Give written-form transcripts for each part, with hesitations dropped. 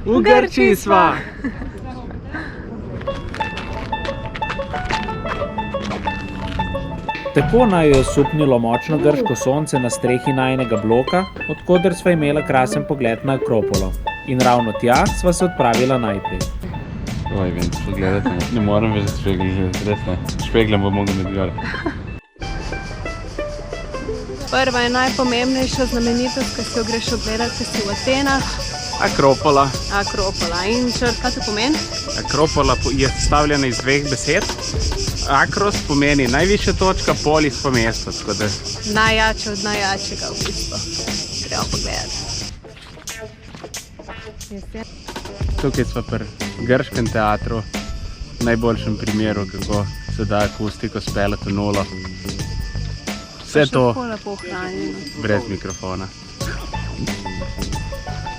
V Grčiji sva! Tako naj jo je supnilo močno grško sonce na strehi najinega bloka, odkoder sva imela krasen pogled na Akropolo. In ravno tja sva se odpravila najprej. Oj, vem, pogledajte, ne moram več špegljati, res ne. Špegljem bo mogel med gore. Prva je najpomembnejša znamenitost, ki si jo greš ogledati, ki si v Atenah. Akropola. Akropola. In kaj to pomeni? Akropola je sestavljena iz dveh besed. Akros pomeni najvišja točka, polis pa mesto, tako da... Najjače od najjačega v bistvu. Gremo pogledati. Tukaj smo pri grškem teatru, v najboljšem primeru, kako se da akustiko speljati v nulo. Vse to brez mikrofona.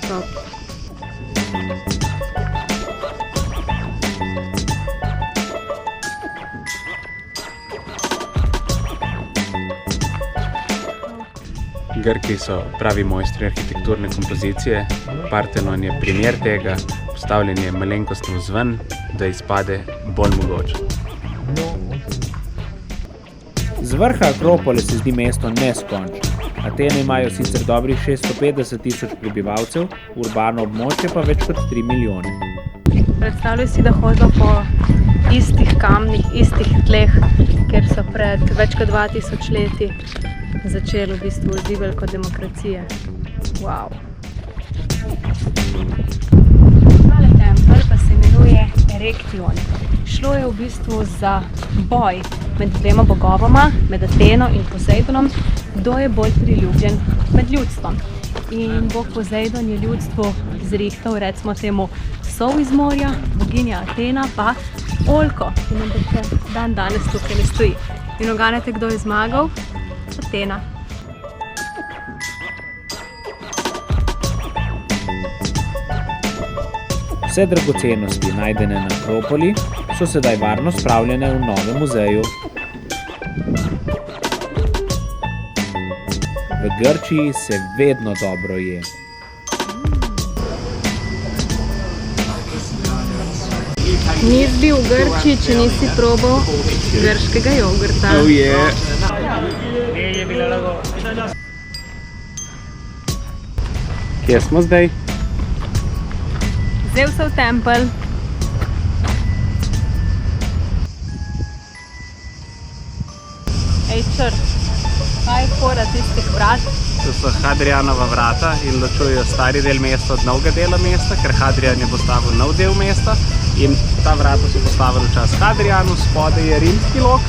Top. Grki so pravi mojstri arhitekturne kompozicije. Partenon je primer tega, postavljen je malenkostno vzven, da izpade bolj mogoče. Z vrha Akropole se zdi mesto neskončno. Atene imajo sicer dobrih 650 tisoč prebivalcev, urbano območje pa več kot 3 milijone. Predstavljaj si, da hodijo po istih kamnih, istih tleh, kjer so pred več kot 2000 leti začeli v bistvu odziveljko demokracije. Wow. Tale tempelj pa se imenuje Erektion. Šlo je v bistvu za boj med dvema bogovoma, med Ateno in Pozejdonom, kdo je bolj priljubljen med ljudstvom. In bog Pozejdon je ljudstvu zrihtal, recimo temu, sol iz morja, boginja Atena pa oljko, ki nam dan danes tukaj ne stoji. In uganete, kdo je zmagal? Atena. Vse dragocenosti, najdene na Akropoli, so sedaj varno spravljene v novem muzeju. V Grčiji se vedno dobro je. Nis bil v Grčiji, če nisi probal grškega jogurta. Oh yeah. Kje smo zdaj? Zevsov tempelj. Ej, črt, kaj je fora tistih vrat? To so Hadrianova vrata in ločujejo stari del mesta od novega dela mesta, ker Hadrian je postavil nov del mesta in ta vrata so postavili v čas Hadrianu, spodaj je rimski lok,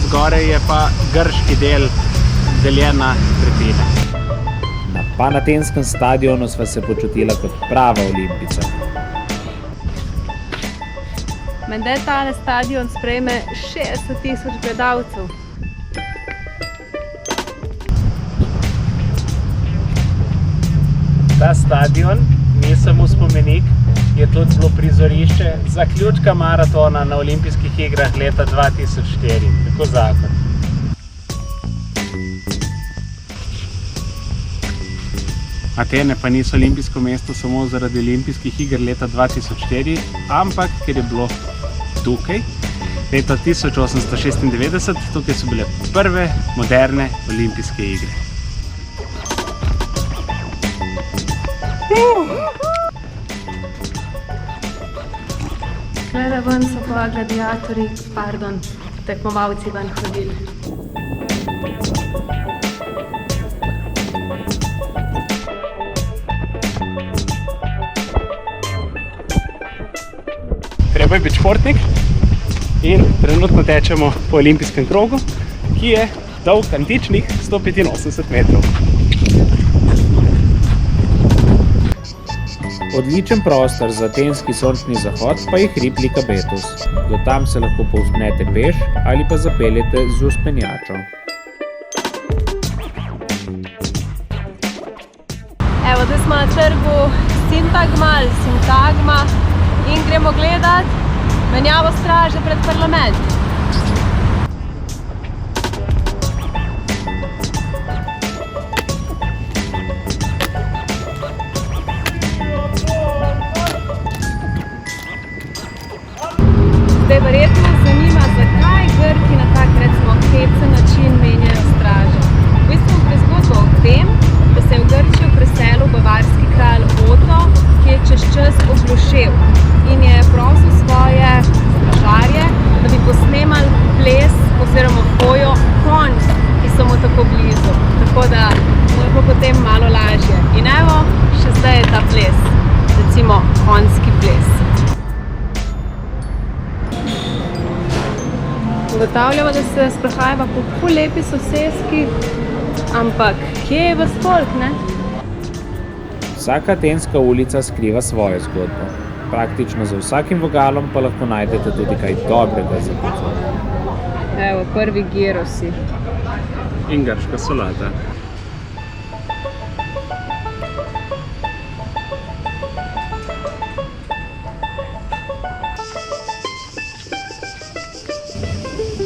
zgoraj je pa grški del deljen na tretjine. Na Panatenskem stadionu sva se počutila kot prava olimpica. Menda tale stadion sprejme 60 tisoč gledalcev. Ta stadion ni samo spomenik, je tudi bilo prizorišče zaključka maratona na olimpijskih igrah leta 2004. Tako zakon. Atene pa niso olimpijsko mesto samo zaradi olimpijskih iger leta 2004, ampak ker je bilo tukaj leta 1896, tukaj so bile prve moderne olimpijske igre. Glede ven so pa gladiatorji, tekmovalci ven hodili. Treba je biti športnik in trenutno tečemo po olimpijskem krogu, ki je dolg antičnih 185 metrov. Odličen prostor za atenski sončni zahod pa je hrib Likabetus. Do tam se lahko povzpnete peš ali pa zapeljete z vzpenjačo. Evo, zdaj smo na trgu Sintagma in gremo gledat menjavo straže pred parlament. zglušil in je prosil svoje stražarje, da bi posnemali ples oziroma hojo konj, ki so mu tako blizu. Tako da mu je potem malo lažje. In evo, še zdaj je ta ples, recimo konjski ples. Ugotavljamo, da se sprehajava po ful lepi soseski, ampak kje je ves folk, ne? Vsaka atenska ulica skriva svojo zgodbo. Praktično za vsakim vogalom pa lahko najdete tudi kaj dobrega za pozor. Evo, prvi gyrosi. In grška solata.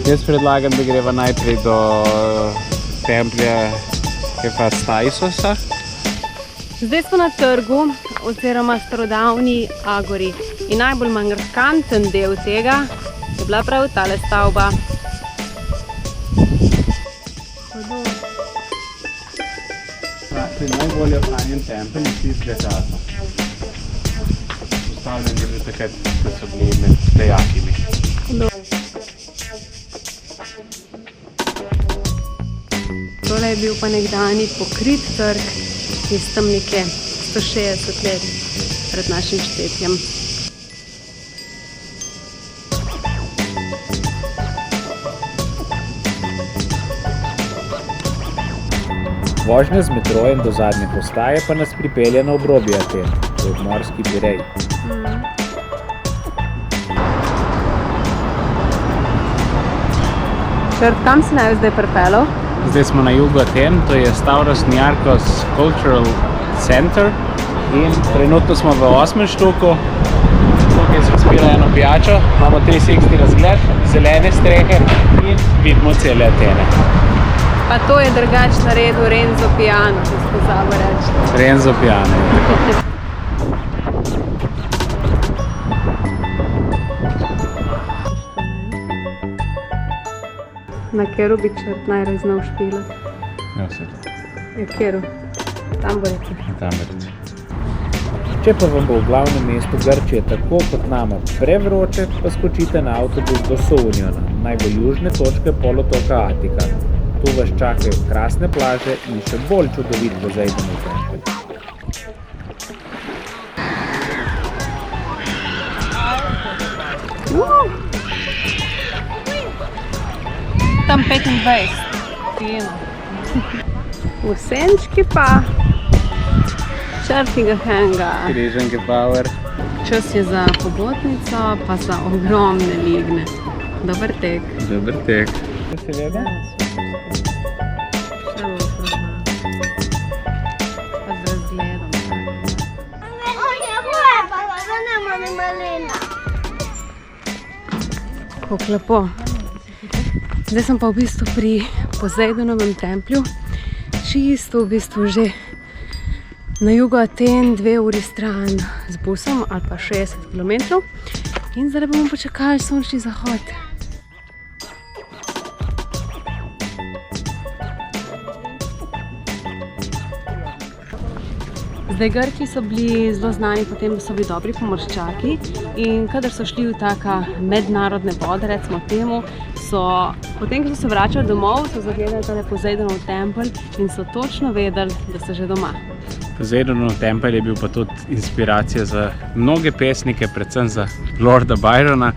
Jaz predlagam, da greva najprej do templja Hefastaisosa. Zdaj smo na trgu oziroma starodavni agori in najbolj markanten del tega je bila prav tale stavba. Najbolje ohranjen tempelj iz tistega časa. Postavljen je bil takrat, ko so bili med dejakimi. Tole je bil pa nekdanji pokrit trg iz tam nekje 160 let pred našim štetjem. Vožnja z metrojem do zadnje postaje pa nas pripelje na obrobje Aten, v obmorski Pirej. Črt, kam si naj zdaj pripeljal? Zdaj smo na jugu Aten, to je Stavros Niarchos Cultural Center in trenutno smo v 8. štuku. Tukaj smo spili eno pijačo, imamo 360 razgled, zelene strehe in vidimo cele Atene. Pa to je drugač naredil Renzo Piano, če se pozabo reči. Renzo Piano je tako. Na kjeru bi črt najraje znal špilat? Ja, vse to. Ja, kjeru? Tam bo rekel. Tam reči. Če pa vam bo v glavnem mestu Grčije tako kot nama prevroče, pa skočite na avtobus do Souniona, najbolj južne točke polotoka Atika. Tu vas čakajo krasne plaže in še bolj čudovit Pozeidonov tempelj. Tam 25. Fino. V senčki pa črtnega henga. Križanke power. Čas je za pobotnico, pa za ogromne ligne. Dober tek. Dober tek. Seveda. Pa z razgledom. Kako lepo. Zdaj sem pa v bistvu pri Pozeidonovem templju. Čisto v bistvu že na jugu Aten, 2 uri stran z busom ali pa 60 km. In zdaj bomo počakali sončni zahod. Zdaj, Grki so bili zelo znani po tem, da so bili dobri pomorščaki in kadar so šli v taka mednarodne vode, recimo temu, so potem, ko so se vračali domov, so zagledali tale Pozeidonov tempelj in so točno vedeli, da so že doma. Pozeidonov tempelj je bil pa tudi inspiracija za mnoge pesnike, predvsem za Lorda Byrona,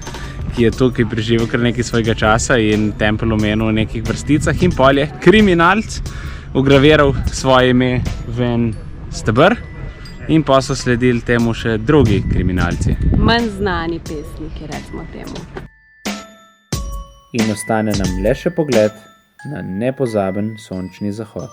ki je tukaj preživel kar nekaj svojega časa in tempelj omenil v nekih vrsticah in pol je kriminalc vgraviral svoje ime v en steber in pa so sledili temu še drugi kriminalci. Manj znani pesniki, recimo temu. In ostane nam le še pogled na nepozaben sončni zahod.